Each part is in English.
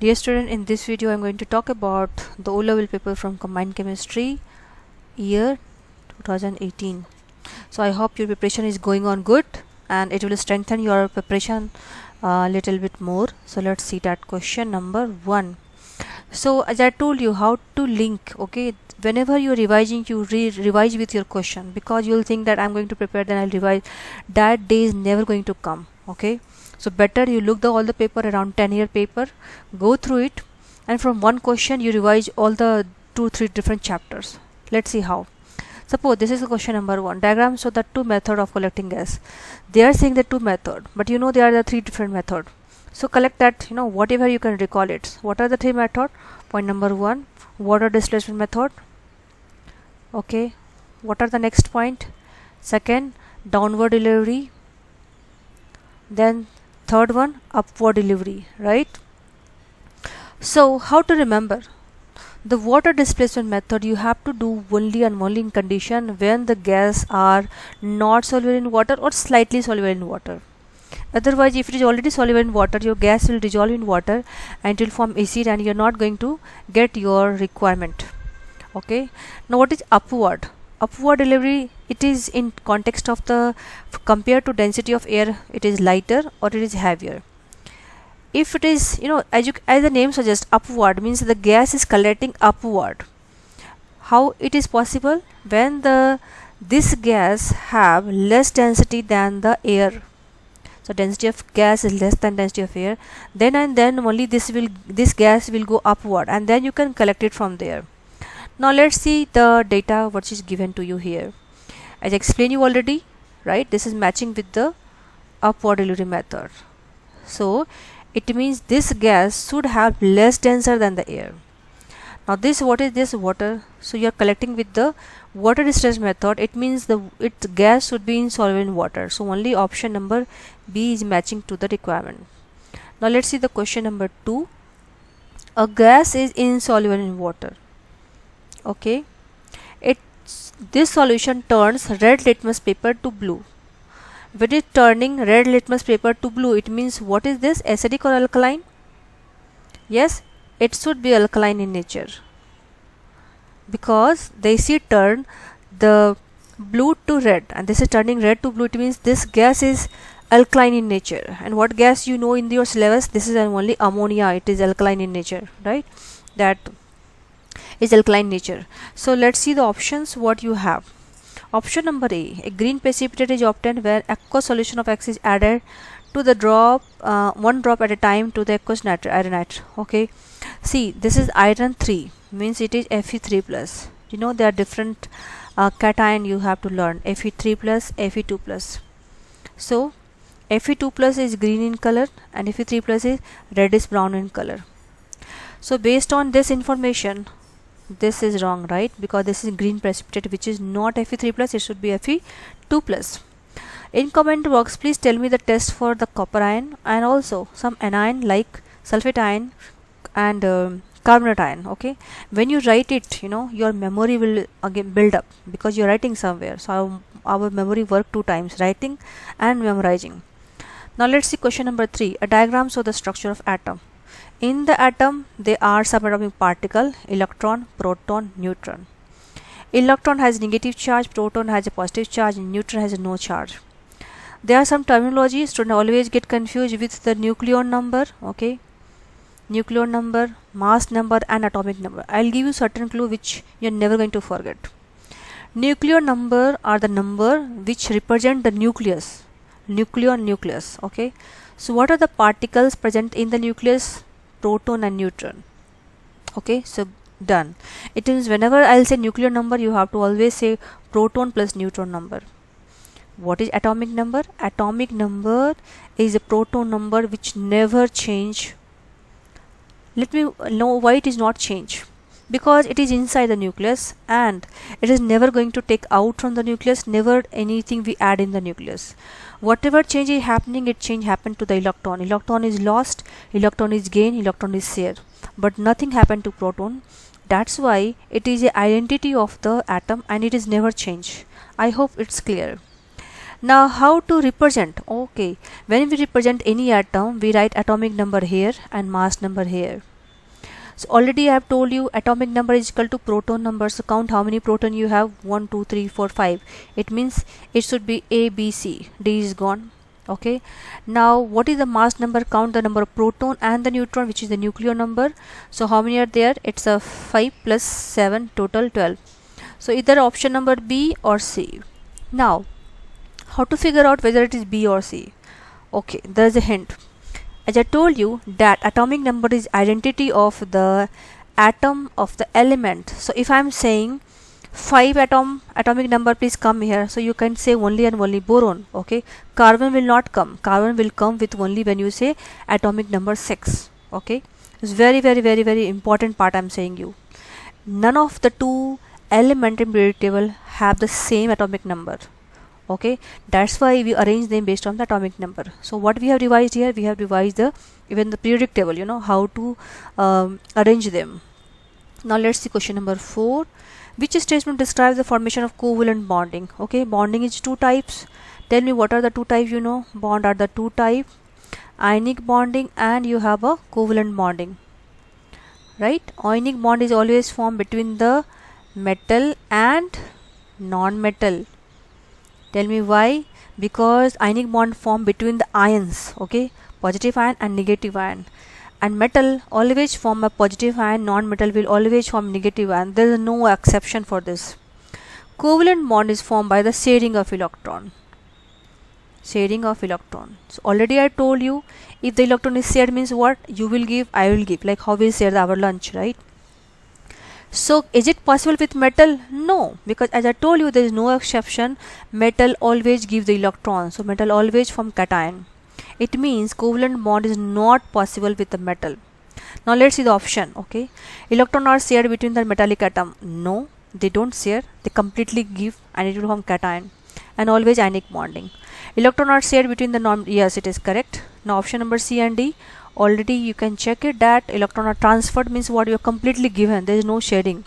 Dear student, in this video I am going to talk about the O-level paper from Combined Chemistry year 2018. So I hope your preparation is going on good and it will strengthen your preparation a little bit more. So let's see that question number 1. So as I told you how to link, okay, whenever you're revising, you revise with your question, because you'll think that I'm going to prepare, then I'll revise. That day is never going to come, okay? So better you look all the paper, around 10-year paper, go through it, and from one question you revise all the 2-3 different chapters. Let's see how. Suppose this is the question number 1. Diagram show the 2 method of collecting gas. They are saying the 2 method, but you know there are the 3 different method. So collect that, whatever you can recall it. What are the 3 method? Point number 1, water displacement method. Okay, what are the next point? Second, downward delivery. Then third one, upward delivery, right? So how to remember? The water displacement method you have to do only and only in condition when the gas are not soluble in water or slightly soluble in water. Otherwise, if it is already soluble in water, your gas will dissolve in water and it will form acid and you are not going to get your requirement. Okay, now what is upward? Upward delivery, it is in context of the compared to density of air, it is lighter or it is heavier. If it is, as the name suggests, upward means the gas is collecting upward. How it is possible? When this gas have less density than the air. So density of gas is less than density of air. Then and then only this gas will go upward, and then you can collect it from there. Now let's see the data what is given to you here. As I explained you already, right? This is matching with the upward delivery method. So it means this gas should have less denser than the air. Now this, what is this? Water. So you are collecting with the water distress method. It means its gas should be insoluble in water. So only option number B is matching to the requirement. Now let's see the question number 2. A gas is insoluble in water. Okay, this solution turns red litmus paper to blue. When it turning red litmus paper to blue, it means what is this? Acidic or alkaline? Yes, it should be alkaline in nature, because they see turn the blue to red and this is turning red to blue. It means this gas is alkaline in nature. And what gas you know in your syllabus? This is only ammonia. It is alkaline in nature, right? That is alkaline nature. So let's see the options what you have. Option number A, a green precipitate is obtained where aqueous solution of X is added to the one drop at a time to the aqueous ironite. Okay, see, this is iron 3, means it is Fe3 plus. There are different cation you have to learn, Fe3 plus, Fe2 plus. So Fe2 plus is green in color and Fe3 plus is reddish brown in color. So based on this information, this is wrong, right? Because this is green precipitate, which is not Fe3 plus, it should be Fe2 plus. In comment box, please tell me the test for the copper ion and also some anion like sulfate ion and carbonate ion. Okay, when you write it, your memory will again build up because you're writing somewhere. So our memory work 2 times, writing and memorizing. Now let's see question number 3. A diagram shows the structure of atom. In the atom, there are subatomic particle, electron, proton, neutron. Electron has negative charge, proton has a positive charge, and neutron has no charge. There are some terminology students always get confused with the nucleon number. Okay, nucleon number, mass number, and atomic number. I'll give you certain clue which you're never going to forget. Nucleon number are the number which represent the nucleus. Nucleus. Okay, so what are the particles present in the nucleus? Proton and neutron. Okay, so done. It means whenever I'll say nucleon number, you have to always say proton plus neutron number. What is atomic number? Atomic number is a proton number which never change. Let me know why it is not change. Because it is inside the nucleus and it is never going to take out from the nucleus, never anything we add in the nucleus. Whatever change is happening, it change happened to the electron. Electron is lost, electron is gained, electron is shared. But nothing happened to proton. That's why it is the identity of the atom and it is never changed. I hope it's clear. Now how to represent? Okay, when we represent any atom, we write atomic number here and mass number here. So already I have told you atomic number is equal to proton number. So count how many proton you have. 1 2 3 4 5. It means it should be A B C. D is gone. Okay, now what is the mass number? Count the number of proton and the neutron, which is the nuclear number. So how many are there? It's a 5 plus 7, total 12. So either option number B or C. Now how to figure out whether it is B or C? Okay, there is a hint. As I told you that atomic number is identity of the atom of the element. So if I am saying 5 atomic number, please come here. So you can say only and only boron. Okay, carbon will not come. Carbon will come with only when you say atomic number 6. Okay, it's very important part I am saying you. None of the two element in periodic table have the same atomic number. Okay, that's why we arrange them based on the atomic number. So what we have revised here, we have revised the even the periodic table, you know how to arrange them. Now let's see question number 4. Which statement describes the formation of covalent bonding? Okay, bonding is two types. Tell me what are the two types. You know, bond are the two types, ionic bonding and you have a covalent bonding, right? Ionic bond is always formed between the metal and non-metal. Tell me why? Because ionic bond form between the ions, okay, positive ion and negative ion, and metal always form a positive ion, non-metal will always form negative ion. There is no exception for this. Covalent bond is formed by the sharing of electron. Sharing of electron. So already I told you, if the electron is shared means what? You will give, I will give, like how we share our lunch, right? So is it possible with metal? No, because as I told you, there is no exception. Metal always gives the electron, so metal always form cation. It means covalent bond is not possible with the metal. Now let's see the option. Okay, electron are shared between the metallic atom. No, they don't share. They completely give, and it will form cation. And always ionic bonding. Electron are shared between the non. Yes, it is correct. Now option number C and D. Already you can check it that electron are transferred means what, you are completely given, there is no sharing,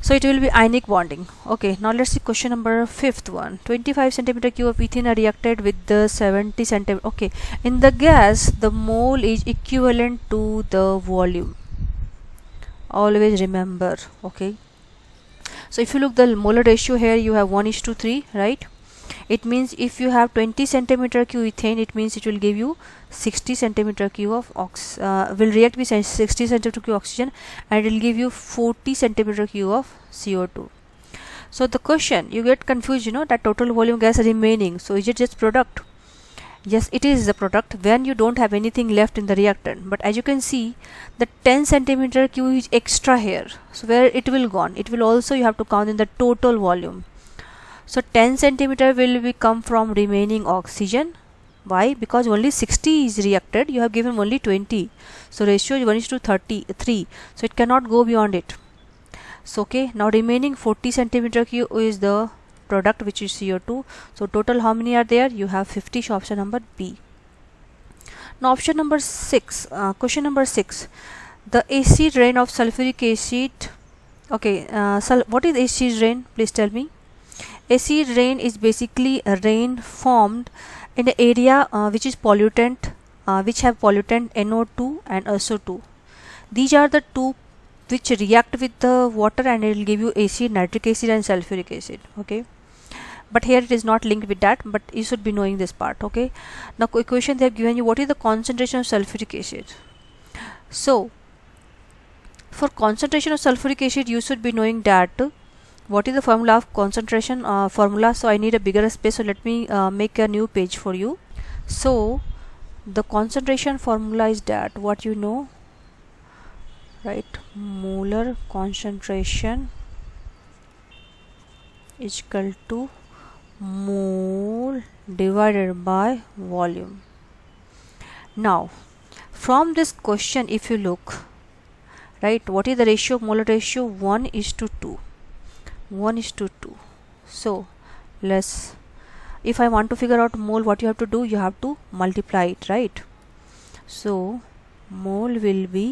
so it will be ionic bonding. Okay, now let's see question number 5th one. 25 centimeter cube of ethene are reacted with the 70 centimeter. Okay, in the gas the mole is equivalent to the volume, always remember. Okay, so if you look the molar ratio here, you have 1:3, right? It means if you have 20 centimeter cube ethane, it means it will give you 60 centimeter cube of will react with 60 centimeter cube oxygen, and it will give you 40 centimeter cube of CO2. So the question, you get confused, you know, that total volume gas remaining. So is it just product? Yes, it is the product when you don't have anything left in the reactant. But as you can see, the 10 centimeter cube is extra here. So where it will gone? It will also, you have to count in the total volume. So 10 centimeter will be come from remaining oxygen. Why? Because only 60 is reacted, you have given only 20. So ratio is 1:33. So it cannot go beyond it. So okay, now remaining 40 centimeter cube is the product, which is CO2. So total how many are there? You have 50. So option number B. Now option number 6. Question number 6. The acid rain of sulfuric acid. Okay, what is acid rain? Please tell me. Acid rain is basically a rain formed in the area which is pollutant, which have pollutant NO2 and SO2. These are the two which react with the water, and it will give you acid, nitric acid and sulfuric acid. Okay, but here it is not linked with that, but you should be knowing this part. Okay, now equation they have given you, what is the concentration of sulfuric acid? So for concentration of sulfuric acid, you should be knowing that what is the formula of concentration formula. So I need a bigger space, so let me make a new page for you. So the concentration formula is that, what you know, right? Molar concentration is equal to mole divided by volume. Now from this question, if you look, right, what is the ratio? Molar ratio 1:2. 1:2. So let's, if I want to figure out mole, what you have to do, you have to multiply it, right? So mole will be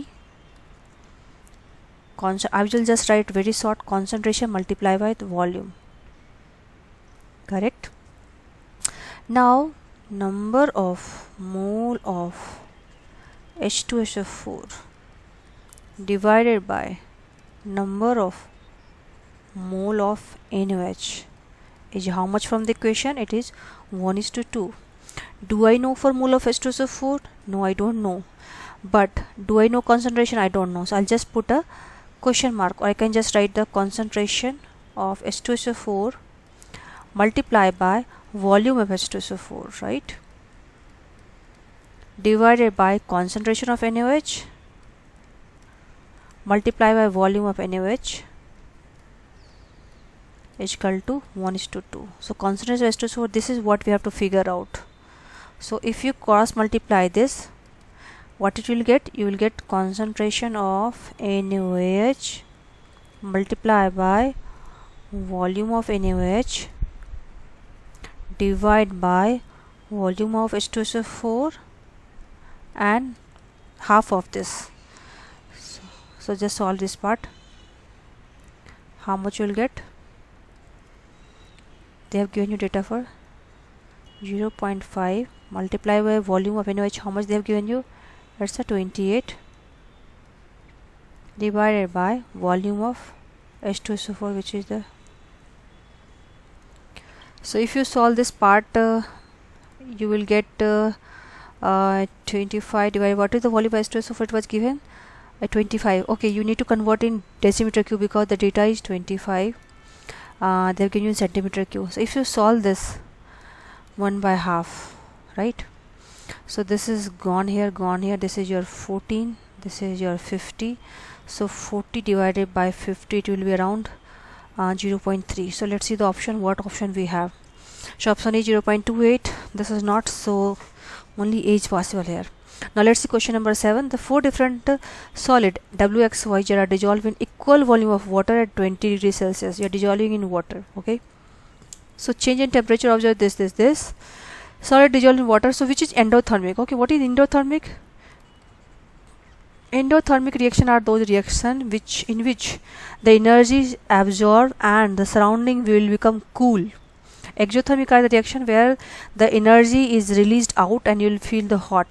I will just write very short, concentration multiplied by the volume. Correct? Now number of mole of H2SO4 divided by number of mole of NaOH is how much from the equation? It is 1:2. Do I know for mole of H2SO4? No, I don't know. But do I know concentration? I don't know. So I'll just put a question mark, or I can just write the concentration of H2SO4 multiply by volume of H2SO4, right? Divided by concentration of NaOH multiply by volume of NaOH is equal to 1:2. So concentration of H2SO4, this is what we have to figure out. So if you cross multiply this, what it will get? You will get concentration of NaOH multiply by volume of NaOH divide by volume of H2SO4 and half of this. So just solve this part. How much you will get? They have given you data for 0.5 multiply by volume of NaOH. How much they have given you? That's a 28 divided by volume of H2SO4, which is the. So if you solve this part, you will get 25 divided. What is the volume of H2SO4? It was given 25. Okay, you need to convert in decimeter cube because the data is 25. They have given you in centimeter cube. So if you solve this 1 by half, right? So this is gone here, this is your 14, this is your 50. So 40 divided by 50, it will be around 0.3. So let's see the option, what option we have. So option is 0.28. This is not, so only A is possible here. Now let's see question number 7. The 4 different solid WXYZ are dissolved in equal volume of water at 20 degrees Celsius. You are dissolving in water, okay? So change in temperature, observe this. Solid dissolved in water. So which is endothermic? Okay, what is endothermic? Endothermic reaction are those reactions in which the energy is absorbed and the surrounding will become cool. Exothermic are the reaction where the energy is released out and you will feel the hot.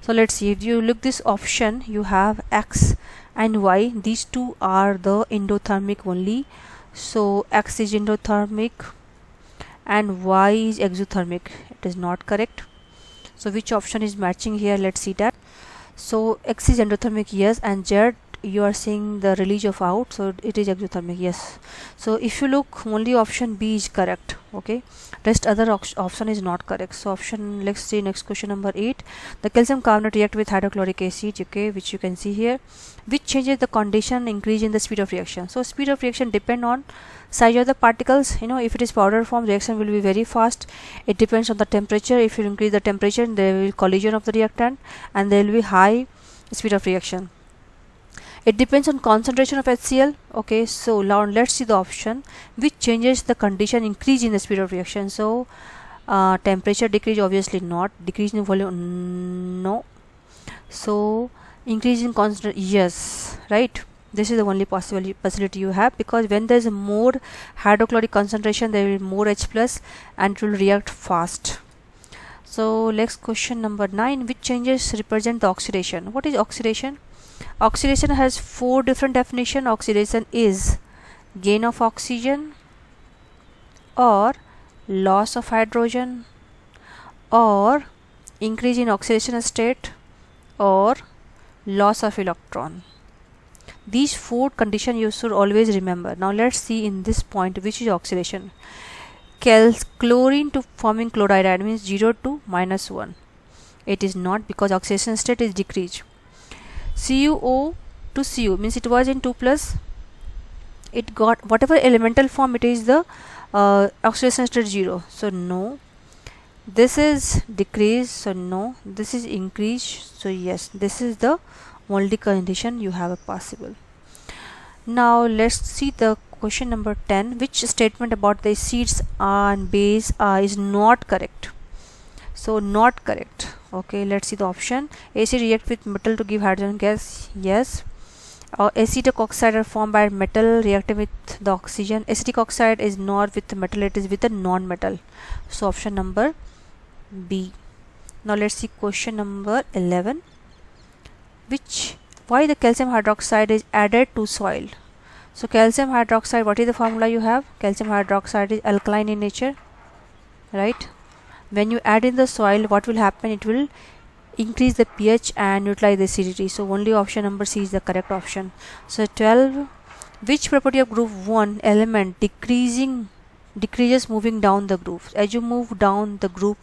So let's see, if you look this option, you have X and Y. These two are the endothermic only. So X is endothermic and Y is exothermic. It is not correct. So which option is matching here? Let's see that. So X is endothermic, yes, and Z you are seeing the release of out, so it is exothermic, yes. So if you look, only option B is correct, okay, rest other option is not correct. So option, let's see next question number 8. The calcium carbonate react with hydrochloric acid, okay, which you can see here, which changes the condition increase in the speed of reaction. So speed of reaction depend on size of the particles. You know, if it is powder form, reaction will be very fast. It depends on the temperature. If you increase the temperature, there will be collision of the reactant and there will be high speed of reaction. It depends on concentration of HCl. Okay, so now let's see the option which changes the condition increase in the speed of reaction. So temperature decrease, obviously not. Decrease in volume, no. So increase in concentration, yes, right. This is the only possibility you have, because when there is more hydrochloric concentration, there will be more H plus and it will react fast. So next question number 9. Which changes represent the oxidation? What is oxidation? Oxidation has 4 different definitions. Oxidation is gain of oxygen, or loss of hydrogen, or increase in oxidation state, or loss of electron. These 4 conditions you should always remember. Now let's see in this point which is oxidation. Chlorine to forming chloride means 0 to -1. It is not, because oxidation state is decreased. CuO to Cu means it was in 2 plus, it got whatever elemental form, it is the oxidation state 0, so no. This is decrease, so no. This is increase, so yes. This is the only condition you have a possible. Now let's see the question number 10. Which statement about the acids and base is not correct? So not correct. Okay, let's see the option. Acid react with metal to give hydrogen gas, yes. Acetic oxide are formed by metal reacting with the oxygen. Acetic oxide is not with the metal, it is with a non-metal. So option number B. Now let's see question number 11. Which why the calcium hydroxide is added to soil. So calcium hydroxide, what is the formula you have? Calcium hydroxide is alkaline in nature, right? When you add in the soil, what will happen? It will increase the pH and neutralize the acidity. So only option number C is the correct option. So 12, which property of group 1 element decreases moving down the group? As you move down the group,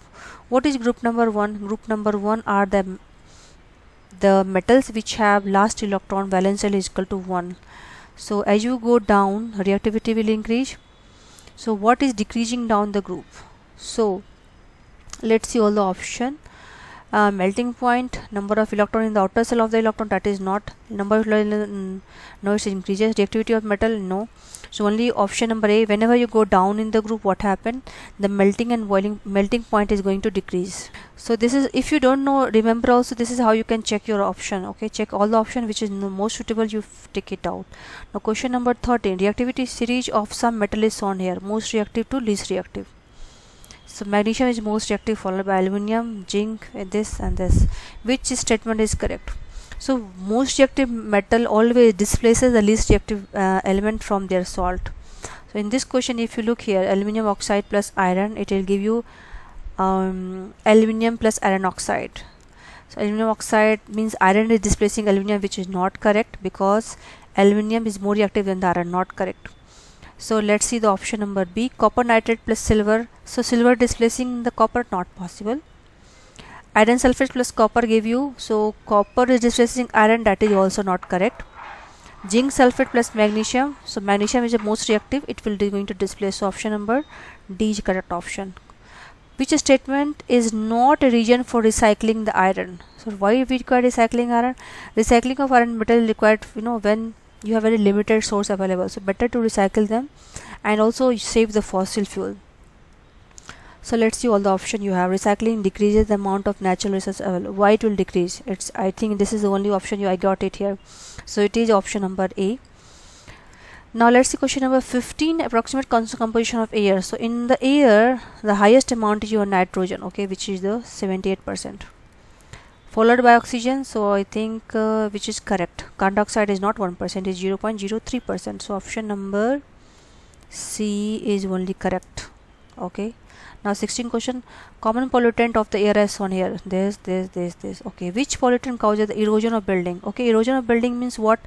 what is group number 1? Group number 1 are the metals which have last electron valence is equal to 1. So as you go down, reactivity will increase. So what is decreasing down the group? So let's see all the option. Melting point, number of electron in the outer shell of the electron, that is not. Number of no, it increases. Reactivity of metal, no. So only option number A. Whenever you go down in the group, what happened? The melting point is going to decrease. So this is, if you don't know, remember also this is how you can check your option. Okay, check all the option which is most suitable, you take it out. Now question number 13, reactivity series of some metal is shown here, most reactive to least reactive. So magnesium is most reactive, followed by aluminum, zinc, this and this. Which statement is correct? So most reactive metal always displaces the least reactive element from their salt. So in this question, if you look here, aluminum oxide plus iron, it will give you aluminum plus iron oxide. So aluminum oxide means iron is displacing aluminum, which is not correct because aluminum is more reactive than the iron, not correct. So let's see the option number B, copper nitrate plus silver. So silver displacing the copper, not possible. Iron sulfate plus copper gave you, so copper is displacing iron, that is also not correct. Zinc sulfate plus magnesium, so magnesium is the most reactive, it will be going to displace. So option number D is correct option. Which statement is not a reason for recycling the iron? So why we require recycling iron? Recycling of iron metal is required, when you have very limited source available, so better to recycle them and also save the fossil fuel. So let's see all the option you have. Recycling decreases the amount of natural resources available. Why it will decrease? I think this is the only option I got it here. So it is option number A. Now let's see question number 15, approximate composition of air. So in the air, the highest amount is your nitrogen, okay, which is the 78%. Followed by oxygen, so I think which is correct. Carbon dioxide is not 1%, is 0.03%. So option number C is only correct. Okay. Now 16 question, common pollutant of the air is on here. This. Okay, which pollutant causes the erosion of building? Okay, erosion of building means what?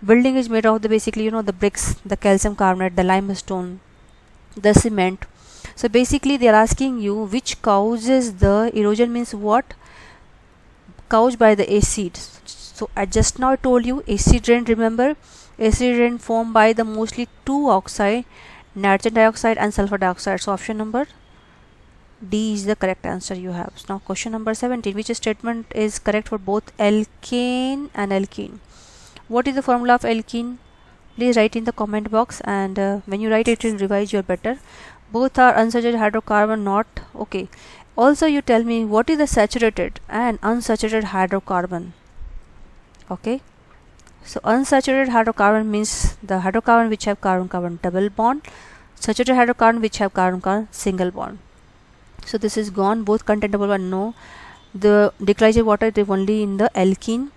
Building is made of the basically the bricks, the calcium carbonate, the limestone, the cement. So basically they are asking you which causes the erosion means what? Caused by the acid. So I just now told you acid rain, remember? Acid rain formed by the mostly two oxide, nitrogen dioxide and sulfur dioxide. So option number D is the correct answer you have. Now question number 17, which statement is correct for both alkane and alkene? What is the formula of alkene? Please write in the comment box, and when you write it will revise your better. Both are unsaturated hydrocarbon, not okay. Also you tell me what is the saturated and unsaturated hydrocarbon. Okay, so unsaturated hydrocarbon means the hydrocarbon which have carbon-carbon double bond, saturated hydrocarbon which have carbon-carbon single bond. So this is gone, both contain double bond, no. The declarative water is only in the alkene.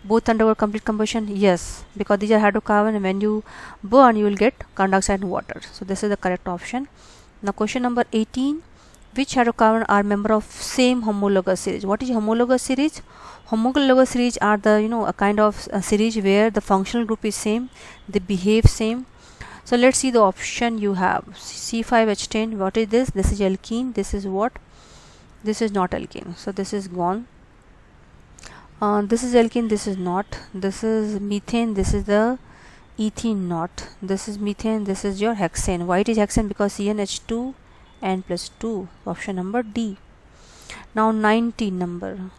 Both undergo complete combustion, yes, because these are hydrocarbon, and when you burn you will get carbon dioxide and water. So this is the correct option. Now question number 18, which hydrocarbon are member of same homologous series? What is homologous series? Homologous series are the a kind of a series where the functional group is same, they behave same. So let's see the option you have. C5H10, what is this? This is alkene. This is what? This is not alkene, so this is gone. This is alkene, this is not. This is methane, this is the ethene, not. This is methane, this is your hexane. Why it is hexane? Because CnH2 n plus 2. Option number D. Now 19 number.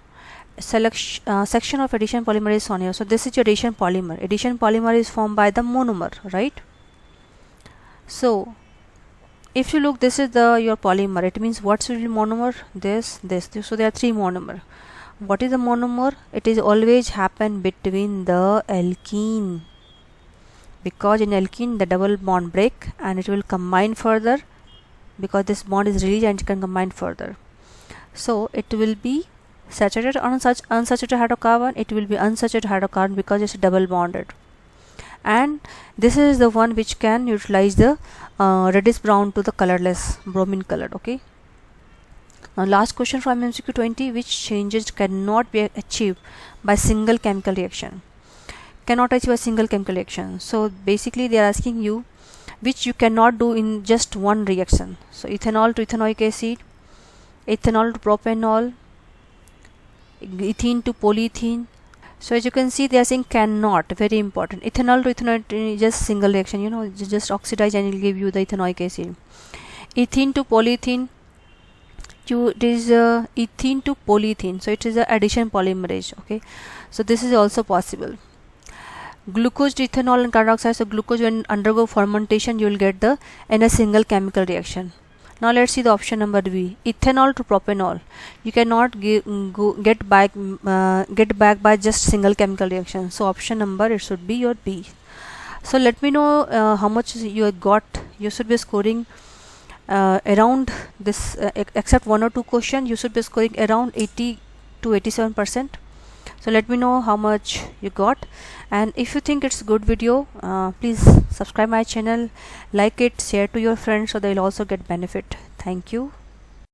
Section of addition polymer is on here. So this is your addition polymer. Addition polymer is formed by the monomer, right? So if you look, this is your polymer. It means what's really monomer? This. So there are three monomer. What is the monomer? It is always happen between the alkene, because in alkene the double bond break and it will combine further, because this bond is released and it can combine further. So it will be saturated or unsaturated hydrocarbon, it will be unsaturated hydrocarbon because it's double bonded. And this is the one which can utilize the reddish brown to the colorless bromine color. Okay. Now last question from MCQ 20, which changes cannot be achieved by single chemical reaction? Cannot achieve a single chemical reaction. So basically they are asking you which you cannot do in just one reaction. So ethanol to ethanoic acid, ethanol to propanol, ethene to polyethene. So as you can see, they are saying cannot, very important. Ethanol to ethanol is just single reaction, you know, just oxidize and it will give you the ethanoic acid. Ethene to polyethene, it is ethene to polyethene, so it is a addition polymerase. Okay, so this is also possible. Glucose to ethanol and carbon dioxide, so glucose when undergo fermentation you will get the in a single chemical reaction. Now let's see the option number B, ethanol to propanol. You cannot get back by just single chemical reaction. So option number, it should be your B. So let me know how much you got. You should be scoring around this, except one or two question, you should be scoring around 80 to 87%. So let me know how much you got, and if you think it's a good video, please subscribe my channel, like it, share to your friends so they'll also get benefit. Thank you.